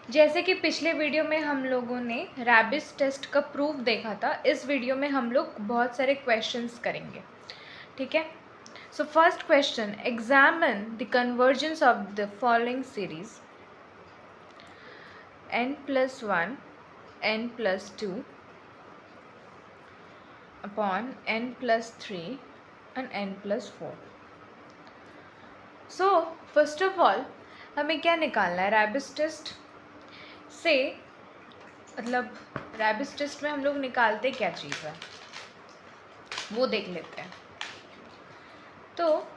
जैसे कि पिछले वीडियो में हम लोगों ने रैबिस टेस्ट का प्रूफ देखा था, इस वीडियो में हम लोग बहुत सारे क्वेश्चंस करेंगे, ठीक है। So first question, examine the convergence of the following series n+1 n+2 upon n+3 and n+4। So first of all हमें क्या निकालना है रैबिस टेस्ट से, मतलब रैबिस टेस्ट में हम लोग निकालते क्या चीज़ है वो देख लेते हैं। तो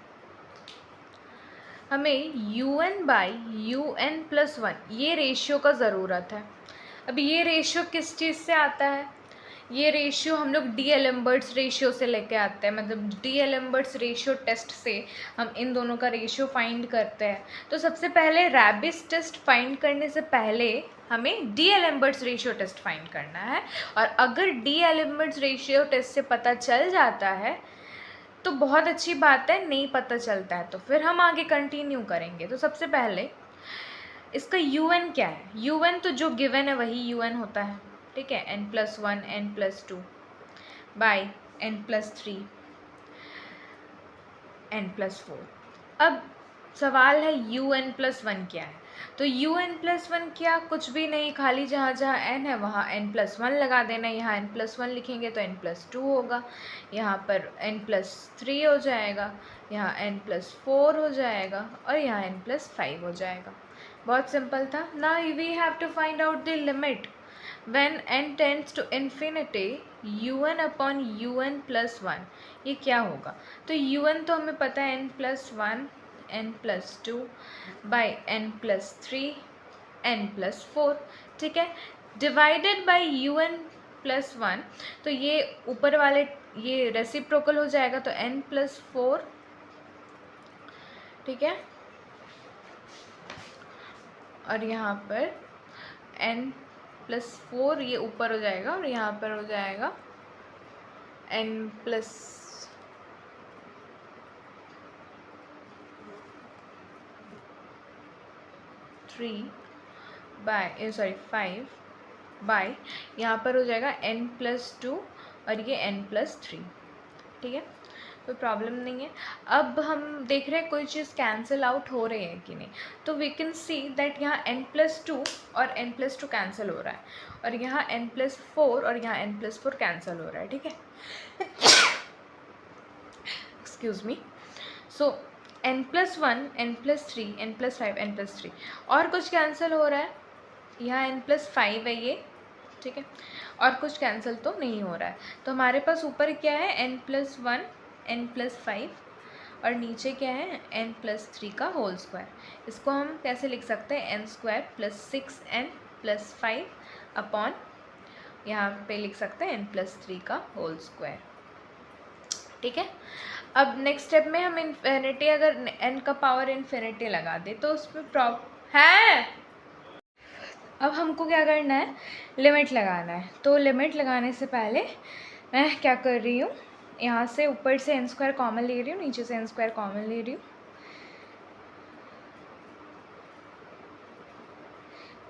हमें UN/UN+1 ये रेशियो का ज़रूरत है। अब ये रेशियो किस चीज़ से आता है? ये रेशियो हम लोग डी-एलेम्बर्ट्स रेशियो से लेके आते हैं, मतलब डी-एलेम्बर्ट्स रेशियो टेस्ट से हम इन दोनों का रेशियो फाइंड करते हैं। तो सबसे पहले रैबिस टेस्ट फाइंड करने से पहले हमें डी-एलेम्बर्ट्स रेशियो टेस्ट फाइंड करना है, और अगर डी-एलेम्बर्ट्स रेशियो टेस्ट से पता चल जाता है तो बहुत अच्छी बात है, नहीं पता चलता है तो फिर हम आगे कंटिन्यू करेंगे। तो सबसे पहले इसका UN क्या है? UN तो जो गिवन है वही UN होता है, ठीक है। n+1 n+2 by n+3 n+4। अब सवाल है UN+1 क्या है? तो UN+1 क्या, कुछ भी नहीं, खाली जहाँ जहाँ n है वहाँ n+1 लगा देना। यहाँ n+1 लिखेंगे तो n+2 होगा, यहाँ पर n+3 हो जाएगा, यहाँ n+4 हो जाएगा और यहाँ n+5 हो जाएगा। बहुत सिंपल था ना। We have to find out the limit when n tends to infinity UN/UN+1 ये क्या होगा? तो UN तो हमें पता है n+1 n+2 by n+3 n+4, ठीक है। डिवाइडेड बाई UN+1, तो ये ऊपर वाले ये रेसिप्रोकल हो जाएगा तो n+4, ठीक है। और यहाँ पर n+4 ये ऊपर हो जाएगा और यहाँ पर हो जाएगा n+3 बाय 5 बाय यहाँ पर हो जाएगा n+2 और ये n+3, ठीक है। कोई प्रॉब्लम नहीं है। अब हम देख रहे हैं कोई चीज़ कैंसिल आउट हो रही है कि नहीं। तो वी कैन सी दैट यहाँ n+2 और n+2 कैंसिल हो रहा है, और यहाँ n+4 और यहाँ n+4 कैंसिल हो रहा है, ठीक है। Excuse me. सो n+1 n+3 n+5 n+3 और कुछ कैंसिल हो रहा है, यहाँ n+5 है ये, ठीक है। और कुछ कैंसिल तो नहीं हो रहा है। तो हमारे पास ऊपर क्या है n+1 n+5 और नीचे क्या है n+3 का होल स्क्वायर। इसको हम कैसे लिख सकते हैं? n² + 6n+5 अपॉन यहाँ पे लिख सकते हैं n+3 का होल स्क्वायर, ठीक है। अब नेक्स्ट स्टेप में हम इन्फिनिटी, अगर n का पावर इन्फिनिटी लगा दे तो उसमें है। अब हमको क्या करना है? लिमिट लगाना है। तो लिमिट लगाने से पहले मैं क्या कर रही हूँ, यहाँ से ऊपर से n² कॉमन ले रही हूँ, नीचे से n² कॉमन ले रही हूँ।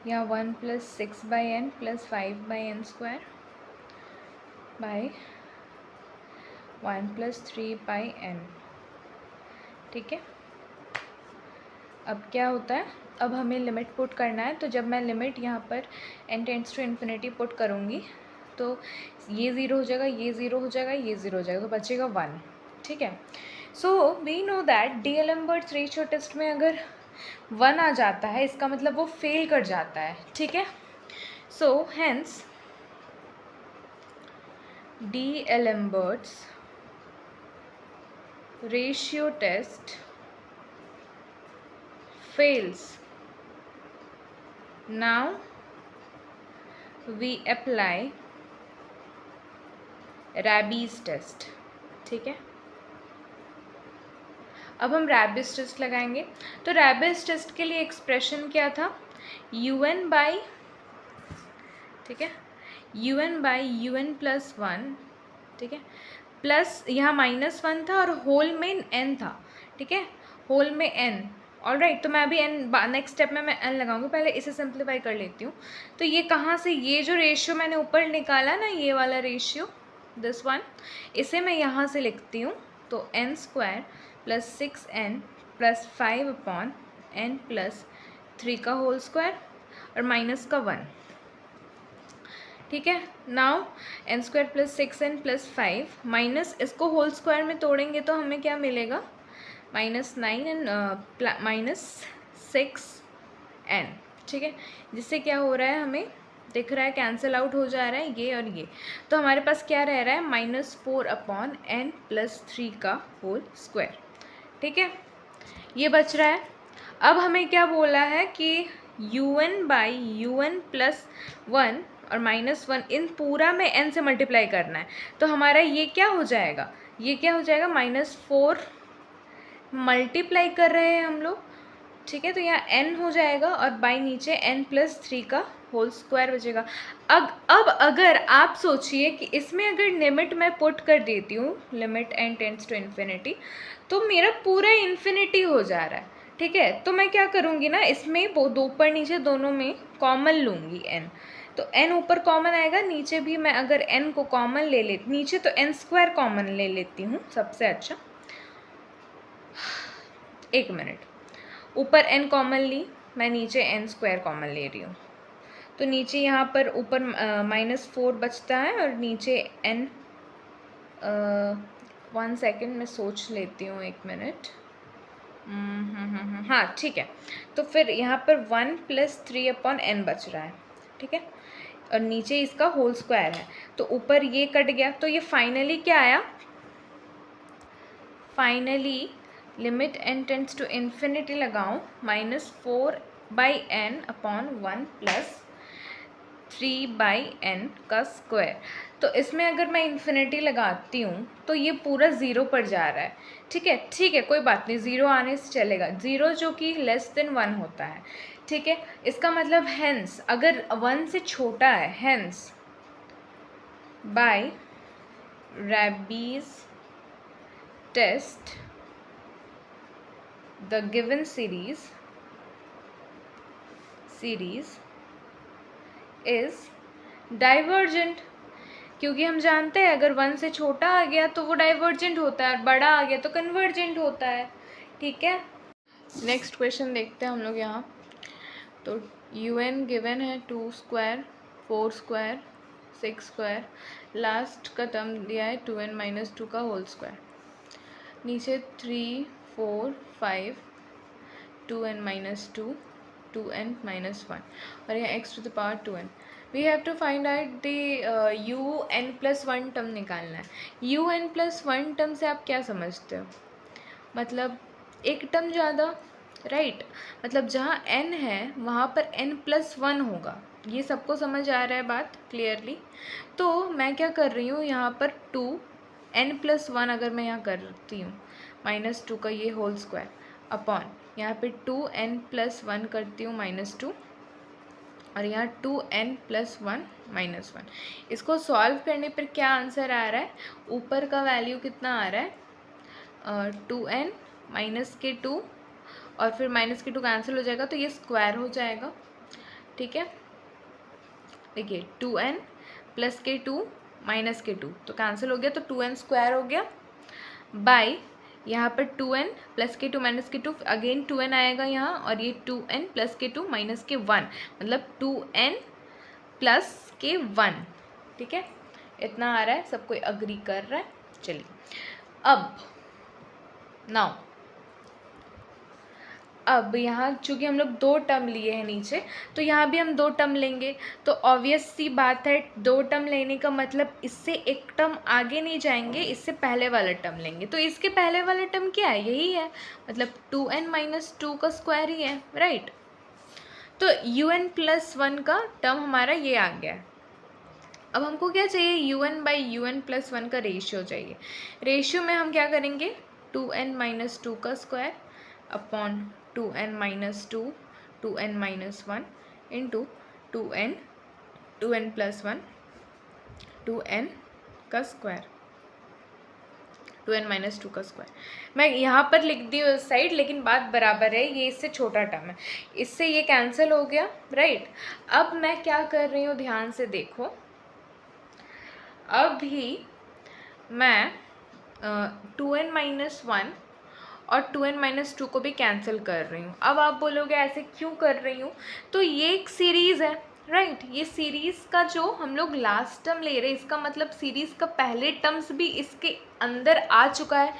यहाँ 1 + 6/n + 5/n² बाई 1 + 3/n, ठीक है। अब क्या होता है, अब हमें लिमिट पुट करना है। तो जब मैं लिमिट यहाँ पर n tends to infinity put करूँगी तो ये 0 हो जाएगा, ये 0 हो जाएगा, ये 0 हो जाएगा, तो बचेगा 1, ठीक है। So we know that D'Alembert's ratio test में अगर 1 आ जाता है इसका मतलब वो फेल कर जाता है, ठीक है। So hence D'Alembert's ratio test fails. Now we apply Rabies test, ठीक है। अब हम रैबिस टेस्ट लगाएंगे। तो रैबिस टेस्ट के लिए एक्सप्रेशन क्या था? UN बाई, ठीक है, UN/UN+1, ठीक है, प्लस यहाँ -1 था और होल में n था, ठीक है, होल में n, ऑलराइट, तो मैं अभी एन नेक्स्ट स्टेप में मैं एन लगाऊंगी, पहले इसे सिंप्लीफाई कर लेती हूँ। तो ये कहाँ से, ये जो रेशियो मैंने ऊपर निकाला ना, ये वाला रेशियो, दिस वन, इसे मैं यहाँ से लिखती हूँ। तो N square plus 6n plus 5/n+3 का होल स्क्वायर और माइनस का 1, ठीक है। Now N square plus 6n plus 5 minus, इसको होल स्क्वायर में तोड़ेंगे तो हमें क्या मिलेगा, -9 एंड -6n, ठीक है। जिससे क्या हो रहा है, हमें दिख रहा है कैंसिल आउट हो जा रहा है ये और ये। तो हमारे पास क्या रह रहा है, -4/n+3 का होल स्क्वायर, ठीक है। ये बच रहा है। अब हमें क्या बोला है कि un/un+1 और -1 इन पूरा में n से मल्टीप्लाई करना है। तो हमारा ये क्या हो जाएगा, ये क्या हो जाएगा, -4 मल्टीप्लाई कर रहे हैं हम लोग, ठीक है। तो यहाँ n हो जाएगा और बाई नीचे n+3 का होल स्क्वायर बचेगा। अब अगर आप सोचिए कि इसमें अगर लिमिट मैं पुट कर देती हूँ, limit n tends to infinity, तो मेरा पूरा इन्फिनिटी हो जा रहा है, ठीक है। तो मैं क्या करूँगी ना, इसमें दो ऊपर नीचे दोनों में कॉमन लूँगी n। तो n ऊपर कॉमन आएगा, नीचे भी मैं अगर n को कॉमन ले लेती, नीचे तो n² कॉमन ले लेती हूँ सबसे अच्छा। एक मिनट, ऊपर n कॉमन ली मैं, नीचे n² कॉमन ले रही हूँ। तो नीचे यहाँ पर ऊपर -4 बचता है और नीचे n, 1 सेकेंड मैं सोच लेती हूँ, 1 मिनट। हाँ ठीक है। तो फिर यहाँ पर 1+3/n बच रहा है, ठीक है। और नीचे इसका होल स्क्वायर है, तो ऊपर ये कट गया। तो ये फाइनली क्या आया, finally limit n tends to infinity लगाऊँ, -4/n+3/n का स्क्वायर। तो इसमें अगर मैं इन्फिनिटी लगाती हूँ तो ये पूरा ज़ीरो पर जा रहा है, ठीक है। ठीक है, कोई बात नहीं, ज़ीरो आने से चलेगा, ज़ीरो जो कि <1 होता है, ठीक है। इसका मतलब हेंस अगर 1 से छोटा है, hence by Rabi's test the given series is divergent, क्योंकि हम जानते हैं अगर 1 से छोटा आ गया तो वो डाइवर्जेंट होता है और बड़ा आ गया तो कन्वर्जेंट होता है, ठीक है। नेक्स्ट क्वेश्चन देखते हैं हम लोग यहाँ। तो un गिवन है 2², 4², 6², लास्ट का टर्म दिया है 2n-2 का होल स्क्वायर, नीचे 3, 4, 5, 2n-2, 2n-1 और यहाँ x⁴ 2n। We have to find out the un+1 term निकालना है। un+1 टर्म से आप क्या समझते हो, मतलब एक टर्म ज़्यादा, राइट। मतलब जहाँ n है वहाँ पर n+1 होगा, ये सबको समझ आ रहा है बात क्लियरली। तो मैं क्या कर रही हूँ, यहाँ पर 2n+1 अगर मैं यहाँ करती हूँ, -2 का ये होल स्क्वायर अपॉन यहाँ पे 2n+1 करती हूँ -2 और यहाँ 2n+1 -1। इसको सॉल्व करने पर क्या आंसर आ रहा है, ऊपर का वैल्यू कितना आ रहा है, 2n -2 और फिर -2 कैंसिल हो जाएगा तो ये स्क्वायर हो जाएगा, ठीक है। देखिए 2n + 2 -2 तो कैंसिल हो गया, तो 2n² हो गया बाय यहाँ पर 2n + 2 अगेन 2n आएगा यहाँ और ये 2n + 2 -1 मतलब 2n + 1, ठीक है। इतना आ रहा है, सब कोई अग्री कर रहा है। चलिए अब यहाँ चूँकि हम लोग 2 टर्म लिए हैं नीचे, तो यहाँ भी हम 2 टर्म लेंगे। तो ऑब्वियस सी बात है, 2 टर्म लेने का मतलब इससे एक टर्म आगे नहीं जाएंगे, इससे पहले वाला टर्म लेंगे। तो इसके पहले वाला टर्म क्या है, यही है, मतलब 2n-2 का स्क्वायर ही है, राइट। तो un+1 का टर्म हमारा ये आ गया है। अब हमको क्या चाहिए, un/un+1 का रेशियो चाहिए। रेशियो में हम क्या करेंगे, 2n-2 का square upon 2n-2, 2n-1 into 2n, 2n+1, 2n का स्क्वायर, 2n-2 का स्क्वायर। मैं यहाँ पर लिख दी उस साइड, लेकिन बात बराबर है, ये इससे छोटा टर्म है, इससे ये कैंसिल हो गया, राइट। अब मैं क्या कर रही हूँ, ध्यान से देखो, अभी मैं 2n-1 और 2n-2 को भी कैंसिल कर रही हूँ। अब आप बोलोगे ऐसे क्यों कर रही हूँ, तो ये एक सीरीज़ है, राइट। ये सीरीज़ का जो हम लोग लास्ट टर्म ले रहे हैं, इसका मतलब सीरीज़ का पहले टर्म्स भी इसके अंदर आ चुका है।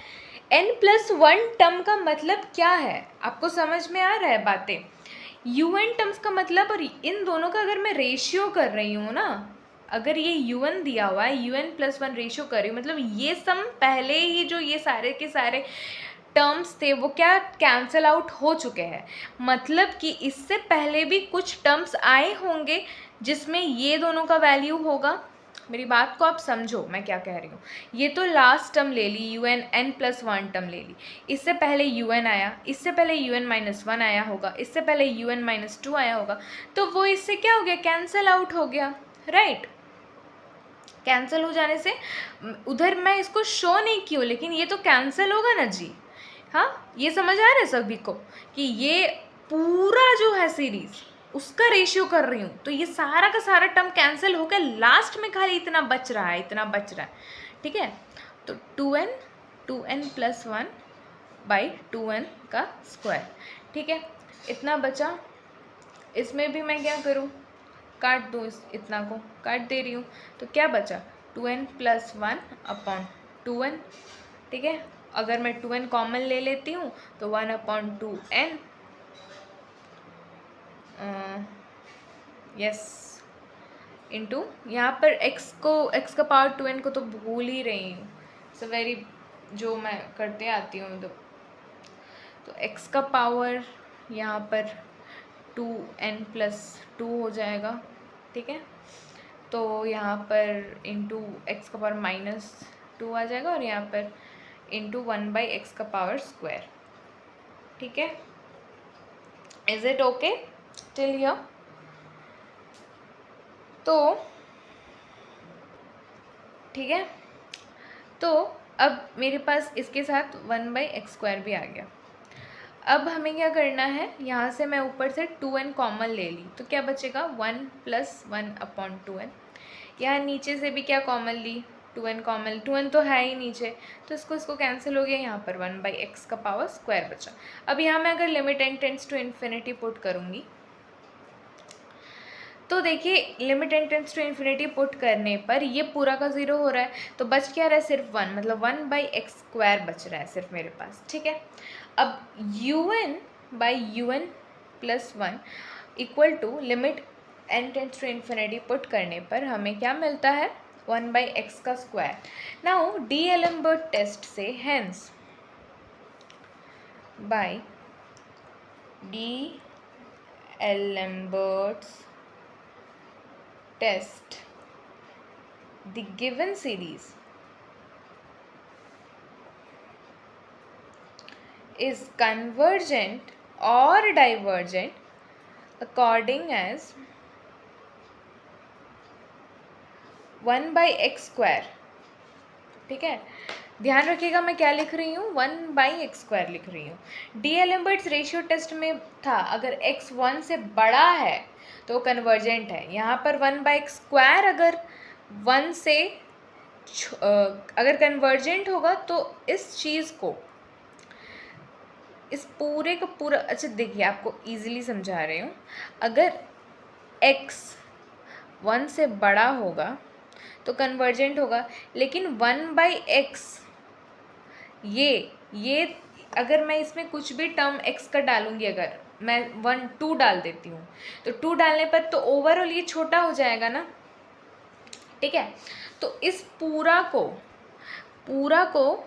n+1 टर्म का मतलब क्या है, आपको समझ में आ रहा है बातें। un टर्म्स का मतलब, और इन दोनों का अगर मैं रेशियो कर रही हूँ ना, अगर ये un दिया हुआ है, un+1 रेशियो कर रही हूँ, मतलब ये सम पहले ही जो ये सारे के सारे टर्म्स थे वो क्या कैंसिल आउट हो चुके हैं। मतलब कि इससे पहले भी कुछ टर्म्स आए होंगे जिसमें ये दोनों का वैल्यू होगा। मेरी बात को आप समझो मैं क्या कह रही हूँ। ये तो लास्ट टर्म ले ली, un+1 टर्म ले ली, इससे पहले un आया, इससे पहले un-1 आया होगा, इससे पहले un-2 आया होगा, तो वो इससे क्या हो गया, कैंसिल आउट हो गया, राइट। कैंसिल हो जाने से उधर मैं इसको शो नहीं की हूँ, लेकिन ये तो कैंसिल होगा ना जी। हाँ, ये समझ आ रहा है सभी को कि ये पूरा जो है सीरीज उसका रेशियो कर रही हूँ, तो ये सारा का सारा टर्म कैंसिल होकर लास्ट में खाली इतना बच रहा है, इतना बच रहा है, ठीक है। तो 2n+1 बाई 2n का स्क्वायर, ठीक है, इतना बचा। इसमें भी मैं क्या करूँ, काट दूँ, इतना को काट दे रही हूँ, तो क्या बचा 2n+1 अपॉन 2n, ठीक है। अगर मैं 2n कॉमन ले लेती हूँ तो 1/2n, यस, इंटू यहाँ पर x का पावर 2n को तो भूल ही रही हूँ, सो वेरी जो मैं करते आती हूँ, तो x का पावर यहाँ पर 2n+2 हो जाएगा, ठीक है। तो यहाँ पर इंटू एक्स का पावर -2 आ जाएगा, और यहाँ पर इंटू 1/x का पावर स्क्वायर, ठीक है। Is it okay till here? तो ठीक है, तो अब मेरे पास इसके साथ 1/x² भी आ गया। अब हमें क्या करना है, यहाँ से मैं ऊपर से 2n कॉमन ले ली, तो क्या बचेगा 1+1/2n। यहाँ नीचे से भी क्या कॉमन ली, 2n कॉमन, 2n तो है ही नीचे, तो इसको कैंसिल हो गया, यहाँ पर 1/x का पावर स्क्वायर बचा। अब यहाँ मैं अगर limit n tends to infinity put करूँगी, तो देखिए limit n tends to infinity put करने पर ये पूरा का 0 हो रहा है, तो बच क्या रहा है, सिर्फ 1, मतलब 1/x² बच रहा है सिर्फ मेरे पास, ठीक है। अब un/un+1 equal to limit n tends to infinity put करने पर हमें क्या मिलता है, 1/x²। नाउ डी-एलेम्बर्ट टेस्ट से, hence by D'Alembert's test, the given series is convergent or divergent according as 1/x², ठीक है। ध्यान रखिएगा मैं क्या लिख रही हूँ, 1/x² लिख रही हूँ। डी-एलेम्बर्ट्स रेशियो टेस्ट में था, अगर x 1 से बड़ा है तो कन्वर्जेंट है। यहाँ पर 1/x² अगर 1 से अगर कन्वर्जेंट होगा तो इस चीज़ को, इस पूरे का पूरा, अच्छा देखिए आपको इजीली समझा रही हूँ, अगर x 1 से बड़ा होगा तो कन्वर्जेंट होगा, लेकिन 1/x ये अगर मैं इसमें कुछ भी टर्म x का डालूंगी, अगर मैं 2 डाल देती हूँ, तो 2 डालने पर तो ओवरऑल ये छोटा हो जाएगा ना, ठीक है। तो इस पूरा को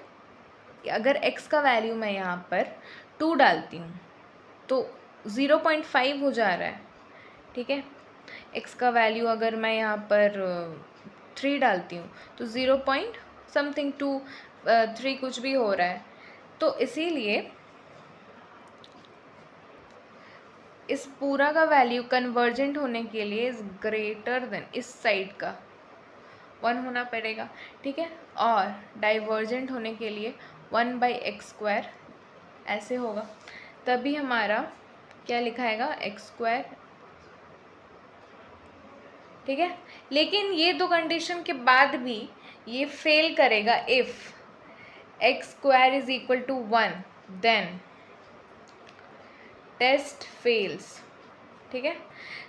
अगर x का वैल्यू मैं यहाँ पर 2 डालती हूँ तो 0.5 हो जा रहा है, ठीक है। x का वैल्यू अगर मैं यहाँ पर 3 डालती हूँ तो 0.2 कुछ भी हो रहा है, तो इसीलिए इस पूरा का वैल्यू कन्वर्जेंट होने के लिए इज ग्रेटर देन, इस साइड का 1 होना पड़ेगा, ठीक है। और डाइवर्जेंट होने के लिए 1/x², ऐसे होगा, तभी हमारा क्या लिखाएगा, x², ठीक है। लेकिन ये दो कंडीशन के बाद भी ये फेल करेगा if x² = 1, then test fails, ठीक है।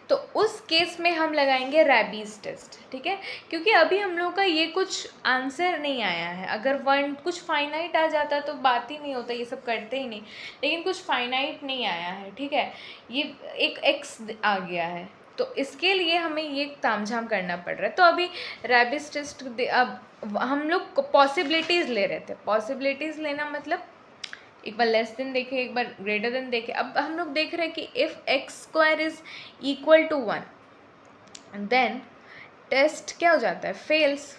तो उस केस में हम लगाएंगे रैबीज़ टेस्ट, ठीक है, क्योंकि अभी हम लोग का ये कुछ आंसर नहीं आया है। अगर वन कुछ फाइनाइट आ जाता तो बात ही नहीं होता, ये सब करते ही नहीं, लेकिन कुछ फाइनाइट नहीं आया है, ठीक है, ये एक एक्स आ गया है, तो इसके लिए हमें ये तामझाम करना पड़ रहा है। तो अभी रैबीज़ टेस्ट अब हम लोग पॉसिबिलिटीज़ ले रहे थे, पॉसिबिलिटीज़ लेना मतलब एक बार लेस देन देखे, एक बार ग्रेटर देन देखे। अब हम लोग देख रहे हैं कि इफ़ x² = 1, देन टेस्ट क्या हो जाता है, फेल्स,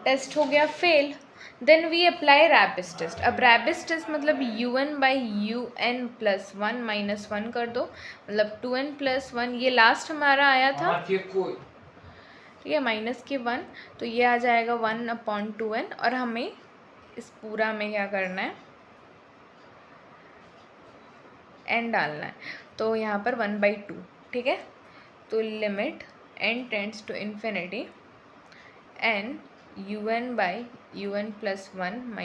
टेस्ट हो गया fail, then we apply Raabe's test. अब रैबीज़ टेस्ट मतलब UN/UN + 1 - 1 कर दो, मतलब 2n + 1, ये लास्ट हमारा आया था, ठीक है, -1, तो ये आ जाएगा 1/2n, और हमें इस पूरा में क्या करना है, n डालना है, तो यहाँ पर 1/2, ठीक है। तो limit n tends to infinity, n UN/UN + 1 -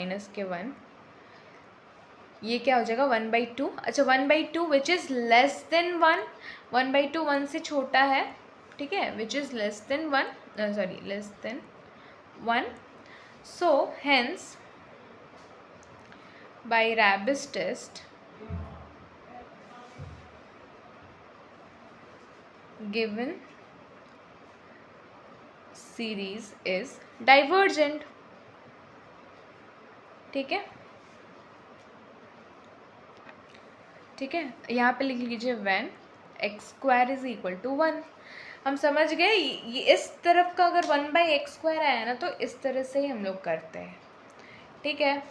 1, ये क्या हो जाएगा 1/2। अच्छा 1/2 विच इज़ लेस देन 1, 1/2 1 से छोटा है, ठीक है, which is less than 1, less than 1, so hence by Raabe's test given series is divergent, ठीक है, ठीक है। यहाँ पे लिख लीजिए when x² = 1। हम समझ गए, ये इस तरफ का अगर 1/x² आया ना, तो इस तरह से ही हम लोग करते हैं, ठीक है।